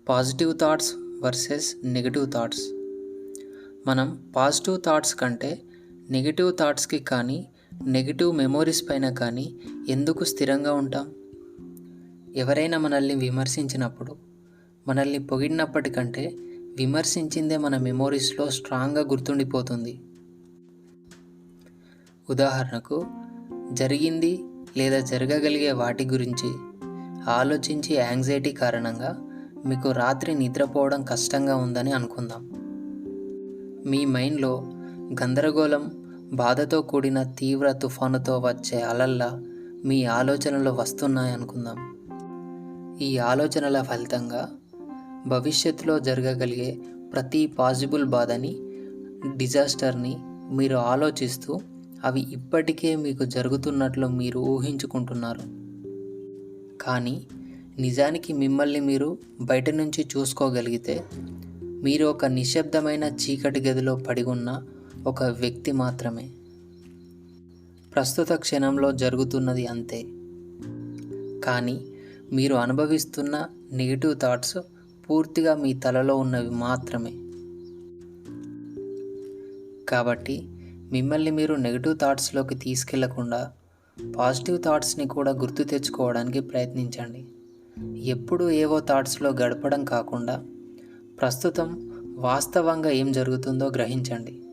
Positive thoughts versus negative thoughts. మనం positive thoughts కంటే negative థాట్స్కి కానీ నెగిటివ్ మెమోరీస్ పైన కానీ ఎందుకు స్థిరంగా ఉంటాం? ఎవరైనా మనల్ని విమర్శించినప్పుడు, మనల్ని పొగిడినప్పటికంటే విమర్శించిందే మన మెమోరీస్లో స్ట్రాంగ్గా గుర్తుండిపోతుంది. ఉదాహరణకు, జరిగింది లేదా జరగగలిగే వాటి గురించి ఆలోచించి యాంగ్జైటీ కారణంగా మీకు రాత్రి నిద్రపోవడం కష్టంగా ఉందని అనుకుందాం. మీ మైండ్లో గందరగోళం, బాధతో కూడిన తీవ్ర తుఫానుతో వచ్చే అలల్లా మీ ఆలోచనలు వస్తున్నాయనుకుందాం. ఈ ఆలోచనల ఫలితంగా భవిష్యత్తులో జరగగలిగే ప్రతి పాజిబుల్ బాధని, డిజాస్టర్ని మీరు ఆలోచిస్తూ అవి ఇప్పటికే మీకు జరుగుతున్నట్లు మీరు ఊహించుకుంటున్నారు. కానీ నిజానికి మిమ్మల్ని మీరు బయట నుంచి చూసుకోగలిగితే మీరు ఒక నిశ్శబ్దమైన చీకటి గదిలో పడి ఉన్న ఒక వ్యక్తి మాత్రమే. ప్రస్తుత క్షణంలో జరుగుతున్నది అంతే. కానీ మీరు అనుభవిస్తున్న నెగిటివ్ థాట్స్ పూర్తిగా మీ తలలో ఉన్నవి మాత్రమే. కాబట్టి మిమ్మల్ని మీరు నెగిటివ్ థాట్స్లోకి తీసుకెళ్లకుండా పాజిటివ్ థాట్స్ని కూడా గుర్తు తెచ్చుకోవడానికి ప్రయత్నించండి. ఎప్పుడూ ఏవో థాట్స్లో గడపడం కాకుండా ప్రస్తుతం వాస్తవంగా ఏం జరుగుతుందో గ్రహించండి.